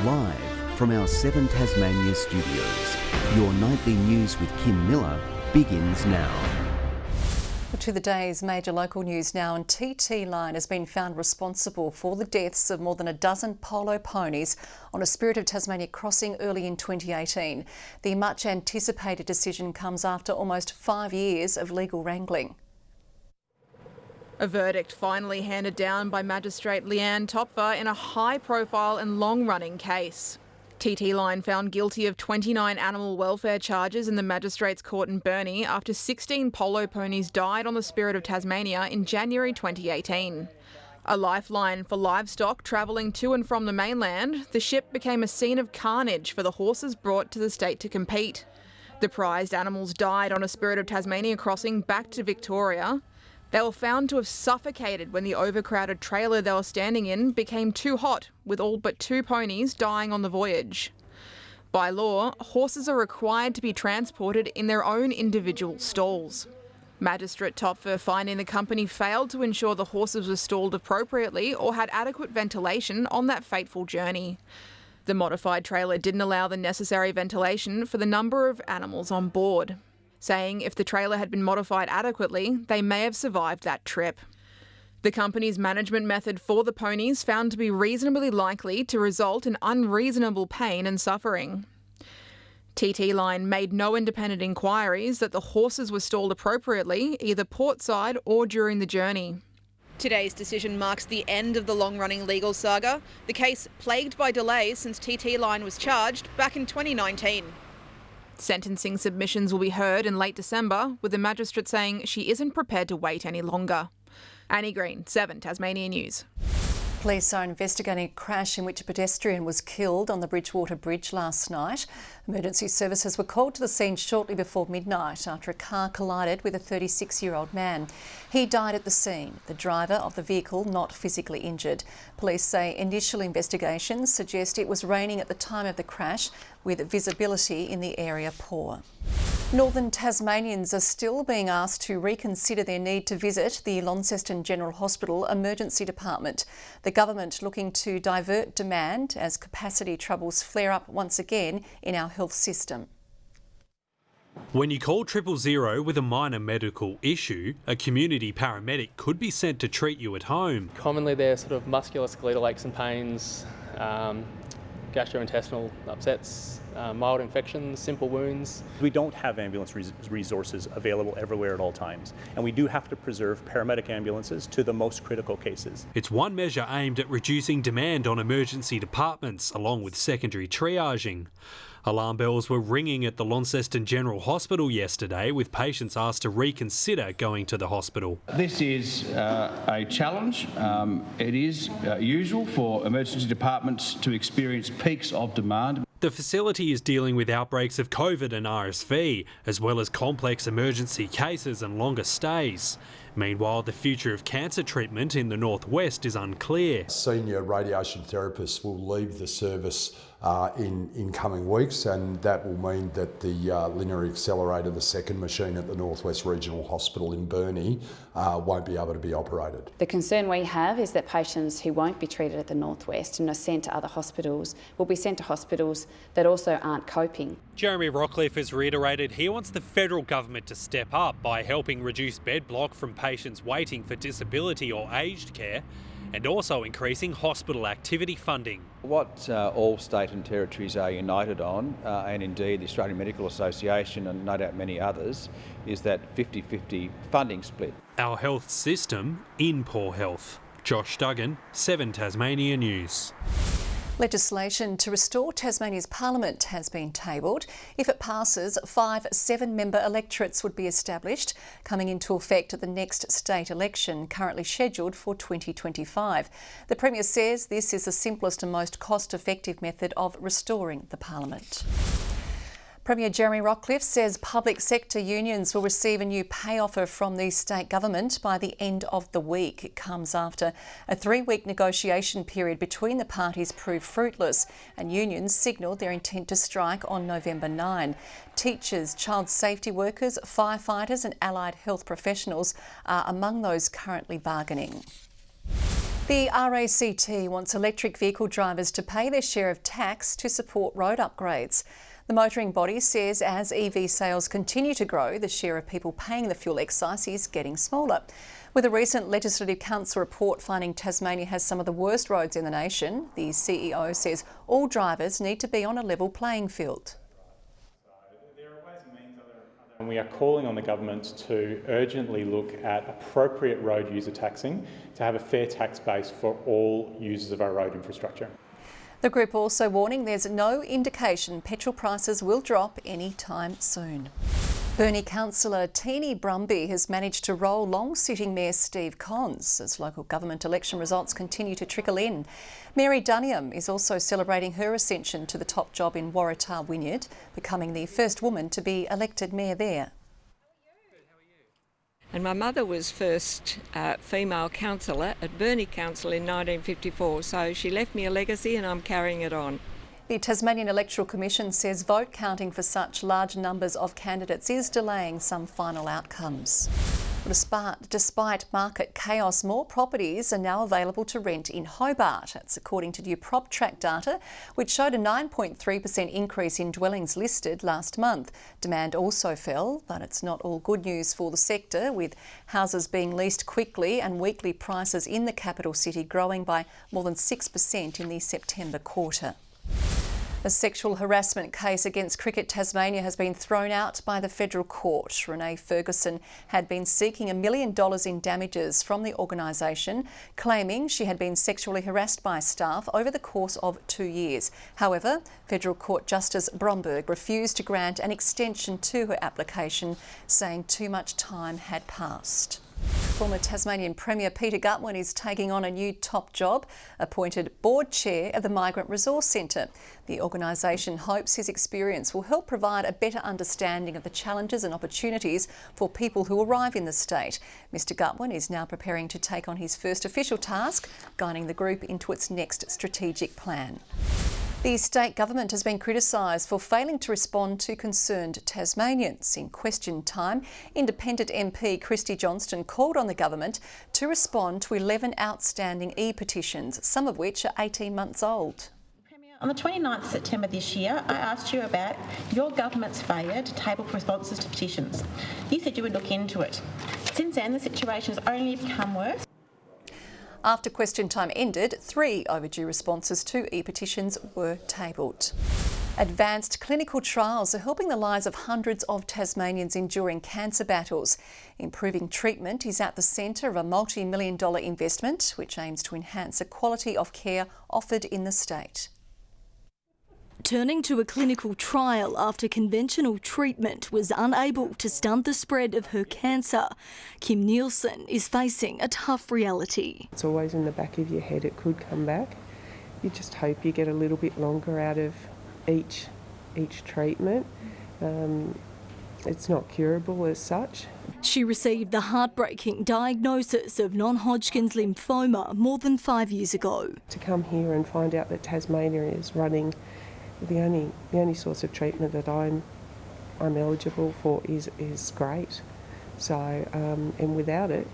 Live from our 7 Tasmania studios, your nightly news with Kim Miller begins now. To the day's major local news now, and TT Line has been found responsible for the deaths of more than a dozen polo ponies on a Spirit of Tasmania crossing early in 2018. The much anticipated decision comes after almost 5 years of legal wrangling. A verdict finally handed down by Magistrate Leanne Topfer in a high-profile and long-running case. TT Line found guilty of 29 animal welfare charges in the Magistrates Court in Burnie after 16 polo ponies died on the Spirit of Tasmania in January 2018. A lifeline for livestock travelling to and from the mainland, the ship became a scene of carnage for the horses brought to the state to compete. The prized animals died on a Spirit of Tasmania crossing back to Victoria. They were found to have suffocated when the overcrowded trailer they were standing in became too hot, with all but 2 ponies dying on the voyage. By law, horses are required to be transported in their own individual stalls. Magistrate Topfer finding the company failed to ensure the horses were stalled appropriately or had adequate ventilation on that fateful journey. The modified trailer didn't allow the necessary ventilation for the number of animals on board, saying if the trailer had been modified adequately, they may have survived that trip. The company's management method for the ponies found to be reasonably likely to result in unreasonable pain and suffering. TT Line made no independent inquiries that the horses were stalled appropriately, either portside or during the journey. Today's decision marks the end of the long-running legal saga, the case plagued by delays since TT Line was charged back in 2019. Sentencing submissions will be heard in late December, with the magistrate saying she isn't prepared to wait any longer. Annie Green, 7 Tasmania News. Police are investigating a crash in which a pedestrian was killed on the Bridgewater Bridge last night. Emergency services were called to the scene shortly before midnight after a car collided with a 36-year-old man. He died at the scene, the driver of the vehicle not physically injured. Police say initial investigations suggest it was raining at the time of the crash, with visibility in the area poor. Northern Tasmanians are still being asked to reconsider their need to visit the Launceston General Hospital Emergency Department. The government looking to divert demand as capacity troubles flare up once again in our health system. When you call 000 with a minor medical issue, a community paramedic could be sent to treat you at home. Commonly they're sort of musculoskeletal aches and pains, gastrointestinal upsets, mild infections, simple wounds. We don't have ambulance resources available everywhere at all times, and we do have to preserve paramedic ambulances to the most critical cases. It's one measure aimed at reducing demand on emergency departments, along with secondary triaging. Alarm bells were ringing at the Launceston General Hospital yesterday, with patients asked to reconsider going to the hospital. This is a challenge. It is usual for emergency departments to experience peaks of demand. The facility is dealing with outbreaks of COVID and RSV, as well as complex emergency cases and longer stays. Meanwhile, the future of cancer treatment in the northwest is unclear. Senior radiation therapists will leave the service in coming weeks, and that will mean that the linear accelerator, the second machine at the Northwest Regional Hospital in Burnie, won't be able to be operated. The concern we have is that patients who won't be treated at the Northwest and are sent to other hospitals will be sent to hospitals that also aren't coping. Jeremy Rockcliffe has reiterated he wants the federal government to step up by helping reduce bed block from patients waiting for disability or aged care, and also increasing hospital activity funding. What all state and territories are united on, and indeed the Australian Medical Association and no doubt many others, is that 50-50 funding split. Our health system in poor health. Josh Duggan, 7 Tasmania News. Legislation to restore Tasmania's Parliament has been tabled. If it passes, 5 7-member electorates would be established, coming into effect at the next state election, currently scheduled for 2025. The Premier says this is the simplest and most cost-effective method of restoring the Parliament. Premier Jeremy Rockcliffe says public sector unions will receive a new pay offer from the state government by the end of the week. It comes after a 3-week negotiation period between the parties proved fruitless, and unions signalled their intent to strike on November 9. Teachers, child safety workers, firefighters and allied health professionals are among those currently bargaining. The RACT wants electric vehicle drivers to pay their share of tax to support road upgrades. The motoring body says as EV sales continue to grow, the share of people paying the fuel excise is getting smaller. With a recent Legislative Council report finding Tasmania has some of the worst roads in the nation, the CEO says all drivers need to be on a level playing field. And we are calling on the government to urgently look at appropriate road user taxing to have a fair tax base for all users of our road infrastructure. The group also warning there's no indication petrol prices will drop anytime soon. Burnie councillor Teeny Brumby has managed to roll long-sitting Mayor Steve Cons as local government election results continue to trickle in. Mary Dunniam is also celebrating her ascension to the top job in Waratah Wynyard, becoming the first woman to be elected mayor there. And my mother was first female councillor at Burnie Council in 1954, so she left me a legacy and I'm carrying it on. The Tasmanian Electoral Commission says vote counting for such large numbers of candidates is delaying some final outcomes. Despite market chaos, more properties are now available to rent in Hobart. That's according to new PropTrack data, which showed a 9.3% increase in dwellings listed last month. Demand also fell, but it's not all good news for the sector, with houses being leased quickly and weekly prices in the capital city growing by more than 6% in the September quarter. A sexual harassment case against Cricket Tasmania has been thrown out by the federal court. Renee Ferguson had been seeking $1 million in damages from the organisation, claiming she had been sexually harassed by staff over the course of 2 years. However, Federal Court Justice Bromberg refused to grant an extension to her application, saying too much time had passed. Former Tasmanian Premier Peter Gutwein is taking on a new top job, appointed board chair of the Migrant Resource Centre. The organisation hopes his experience will help provide a better understanding of the challenges and opportunities for people who arrive in the state. Mr Gutwein is now preparing to take on his first official task, guiding the group into its next strategic plan. The state government has been criticised for failing to respond to concerned Tasmanians. In question time, Independent MP Christy Johnston called on the government to respond to 11 outstanding e-petitions, some of which are 18 months old. On the 29th of September this year, I asked you about your government's failure to table responses to petitions. You said you would look into it. Since then, the situation has only become worse. After question time ended, 3 overdue responses to e-petitions were tabled. Advanced clinical trials are helping the lives of hundreds of Tasmanians enduring cancer battles. Improving treatment is at the centre of a multi-million-dollar investment, which aims to enhance the quality of care offered in the state. Turning to a clinical trial after conventional treatment was unable to stunt the spread of her cancer, Kim Nielsen is facing a tough reality. It's always in the back of your head, it could come back. You just hope you get a little bit longer out of each treatment. It's not curable as such. She received the heartbreaking diagnosis of non-Hodgkin's lymphoma more than 5 years ago. To come here and find out that Tasmania is running the only source of treatment that I'm eligible for is great. So, and without it,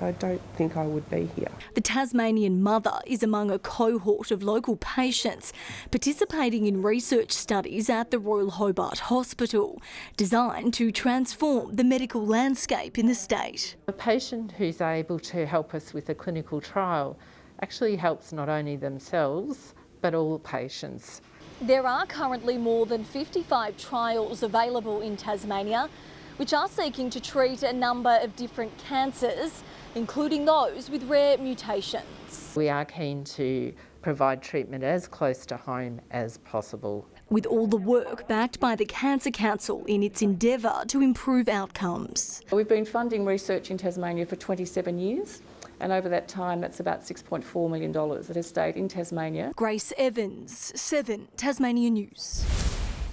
I don't think I would be here. The Tasmanian mother is among a cohort of local patients participating in research studies at the Royal Hobart Hospital, designed to transform the medical landscape in the state. A patient who's able to help us with a clinical trial actually helps not only themselves, but all patients. There are currently more than 55 trials available in Tasmania, which are seeking to treat a number of different cancers, including those with rare mutations. We are keen to provide treatment as close to home as possible. With all the work backed by the Cancer Council in its endeavour to improve outcomes. We've been funding research in Tasmania for 27 years. And over that time, that's about $6.4 million that has stayed in Tasmania. Grace Evans, 7 Tasmania News.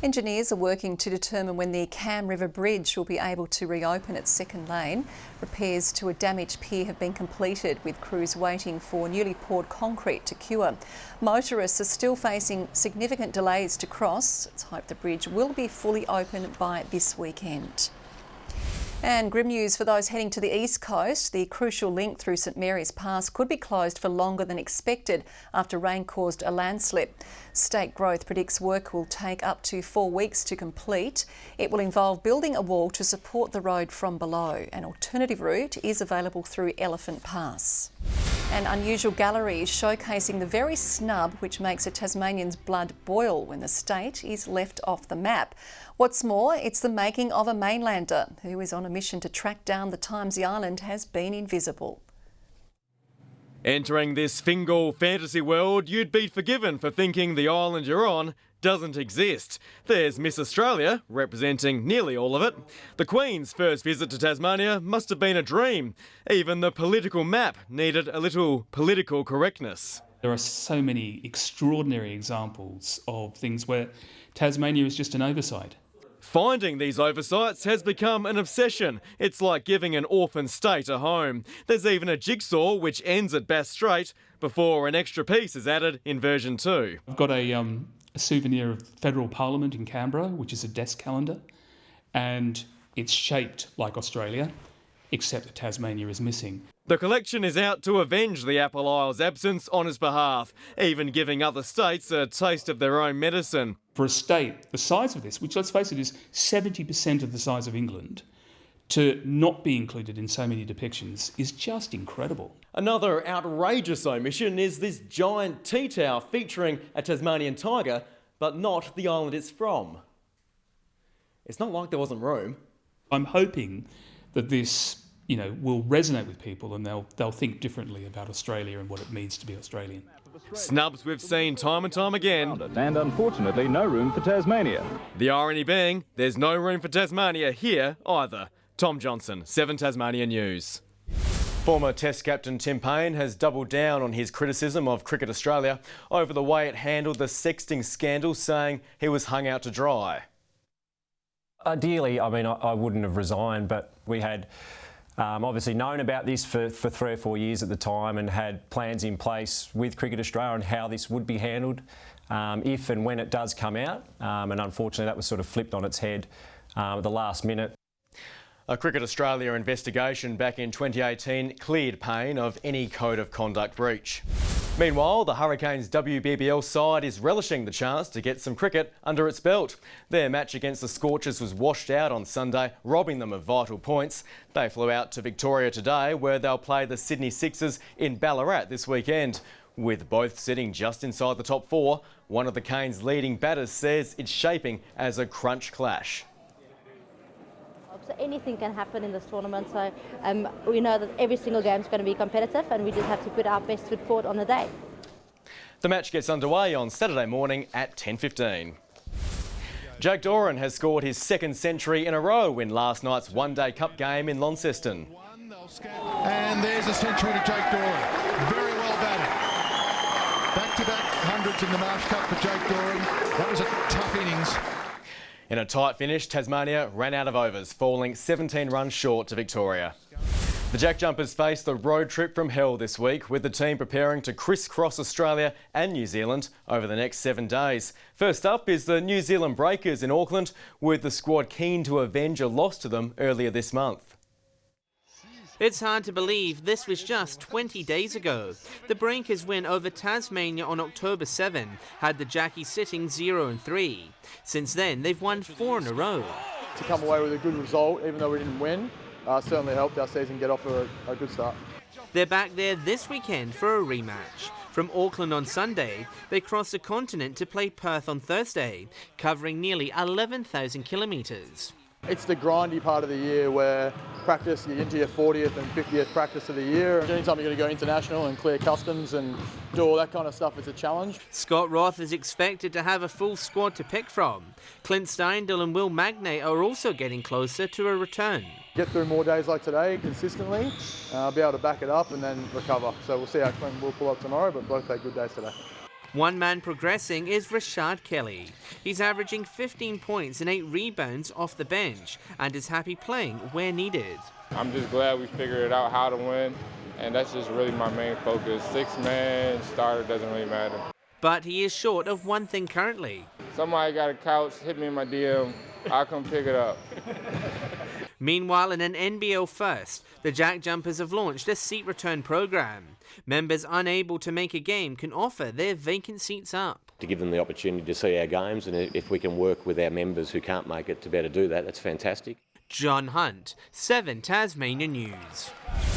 Engineers are working to determine when the Cam River Bridge will be able to reopen its second lane. Repairs to a damaged pier have been completed, with crews waiting for newly poured concrete to cure. Motorists are still facing significant delays to cross. It's hoped the bridge will be fully open by this weekend. And grim news for those heading to the east coast. The crucial link through St Mary's Pass could be closed for longer than expected after rain caused a landslip. State Growth predicts work will take up to 4 weeks to complete. It will involve building a wall to support the road from below. An alternative route is available through Elephant Pass. An unusual gallery is showcasing the very snub which makes a Tasmanian's blood boil when the state is left off the map. What's more, it's the making of a mainlander who is on a mission to track down the times the island has been invisible. Entering this Fingal fantasy world, you'd be forgiven for thinking the island you're on doesn't exist. There's Miss Australia, representing nearly all of it. The Queen's first visit to Tasmania must have been a dream. Even the political map needed a little political correctness. There are so many extraordinary examples of things where Tasmania is just an oversight. Finding these oversights has become an obsession. It's like giving an orphan state a home. There's even a jigsaw which ends at Bass Strait before an extra piece is added in version 2. I've got a souvenir of Federal Parliament in Canberra, which is a desk calendar, and it's shaped like Australia, except that Tasmania is missing. The collection is out to avenge the Apple Isles' absence on his behalf, even giving other states a taste of their own medicine. For a state the size of this, which let's face it is 70% of the size of England, to not be included in so many depictions is just incredible. Another outrageous omission is this giant tea tower featuring a Tasmanian tiger, but not the island it's from. It's not like there wasn't room. I'm hoping that this will resonate with people and they'll think differently about Australia and what it means to be Australian. Snubs we've seen time and time again. And unfortunately, no room for Tasmania. The irony being, there's no room for Tasmania here either. Tom Johnson, 7 Tasmania News. Former Test captain Tim Payne has doubled down on his criticism of Cricket Australia over the way it handled the sexting scandal, saying he was hung out to dry. Ideally, I wouldn't have resigned, but we had obviously known about this for 3 or 4 years at the time and had plans in place with Cricket Australia on how this would be handled if and when it does come out. And unfortunately, that was sort of flipped on its head at the last minute. A Cricket Australia investigation back in 2018 cleared Payne of any code of conduct breach. Meanwhile, the Hurricanes' WBBL side is relishing the chance to get some cricket under its belt. Their match against the Scorchers was washed out on Sunday, robbing them of vital points. They flew out to Victoria today, where they'll play the Sydney Sixers in Ballarat this weekend. With both sitting just inside the top 4, one of the Canes' leading batters says it's shaping as a crunch clash. So anything can happen in this tournament, so we know that every single game is going to be competitive and we just have to put our best foot forward on the day. The match gets underway on Saturday morning at 10:15. Jake Doran has scored his 2nd century in a row in last night's one-day cup game in Launceston. And there's a century to Jake Doran. Very well batted. Back-to-back hundreds in the Marsh Cup for Jake Doran. That was a tough innings. In a tight finish, Tasmania ran out of overs, falling 17 runs short to Victoria. The Jack Jumpers face the road trip from hell this week, with the team preparing to crisscross Australia and New Zealand over the next 7 days. First up is the New Zealand Breakers in Auckland, with the squad keen to avenge a loss to them earlier this month. It's hard to believe this was just 20 days ago. The Breakers win over Tasmania on October 7 had the Jackies sitting 0-3. Since then, they've won 4 in a row. To come away with a good result, even though we didn't win, certainly helped our season get off to a good start. They're back there this weekend for a rematch. From Auckland on Sunday, they cross the continent to play Perth on Thursday, covering nearly 11,000 kilometres. It's the grindy part of the year where practice, you get into your 40th and 50th practice of the year. Anytime you're going to go international and clear customs and do all that kind of stuff, it's a challenge. Scott Roth is expected to have a full squad to pick from. Clint Steindl and Will Magnay are also getting closer to a return. Get through more days like today consistently, be able to back it up and then recover. So we'll see how Clint will pull up tomorrow, but both had good days today. One man progressing is Rashad Kelly. He's averaging 15 points and 8 rebounds off the bench and is happy playing where needed. I'm just glad we figured out how to win, and that's just really my main focus. 6-man starter doesn't really matter. But he is short of one thing currently. Somebody got a couch, hit me in my DM, I'll come pick it up. Meanwhile, in an NBL first, the Jack Jumpers have launched a seat return program. Members unable to make a game can offer their vacant seats up. To give them the opportunity to see our games, and if we can work with our members who can't make it to be able to do that, that's fantastic. John Hunt, 7 Tasmania News.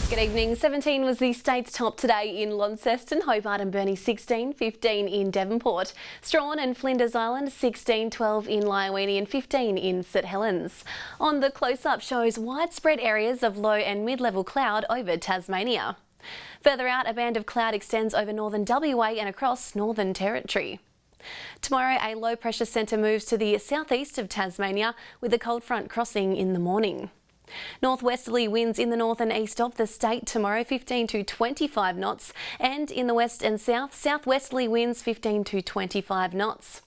Good evening. 17 was the state's top today in Launceston, Hobart and Burnie 16, 15 in Devonport, Strahan and Flinders Island 16, 12 in Lyoini and 15 in St Helens. On the close-up shows widespread areas of low and mid-level cloud over Tasmania. Further out, a band of cloud extends over northern WA and across Northern Territory. Tomorrow, a low-pressure centre moves to the southeast of Tasmania with a cold front crossing in the morning. Northwesterly winds in the north and east of the state tomorrow 15 to 25 knots, and in the west and south, southwesterly winds 15 to 25 knots.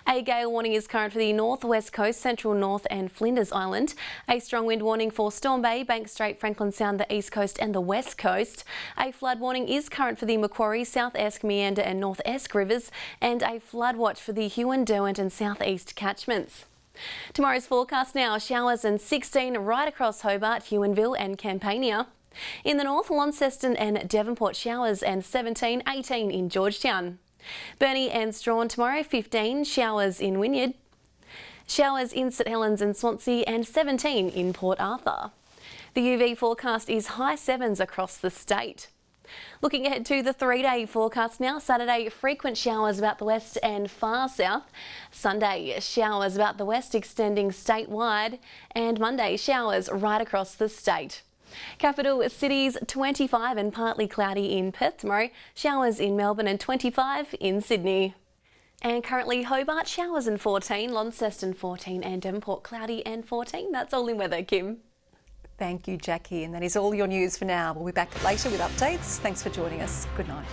A gale warning is current for the northwest coast, central north and Flinders Island. A strong wind warning for Storm Bay, Bank Strait, Franklin Sound, the east coast and the west coast. A flood warning is current for the Macquarie, South Esk, Meander and North Esk rivers, and a flood watch for the Huon, Derwent and south east catchments. Tomorrow's forecast now, showers and 16 right across Hobart, Huonville and Campania. In the north, Launceston and Devonport showers and 17, 18 in Georgetown. Burnie and Strahan tomorrow 15, showers in Wynyard, showers in St Helens and Swansea and 17 in Port Arthur. The UV forecast is high 7s across the state. Looking ahead to the 3-day forecast now, Saturday frequent showers about the west and far south, Sunday showers about the west extending statewide and Monday showers right across the state. Capital cities 25 and partly cloudy in Perth tomorrow, showers in Melbourne and 25 in Sydney. And currently Hobart showers and 14, Launceston 14 and Devonport cloudy and 14. That's all in weather, Kim. Thank you, Jackie. And that is all your news for now. We'll be back later with updates. Thanks for joining us. Good night.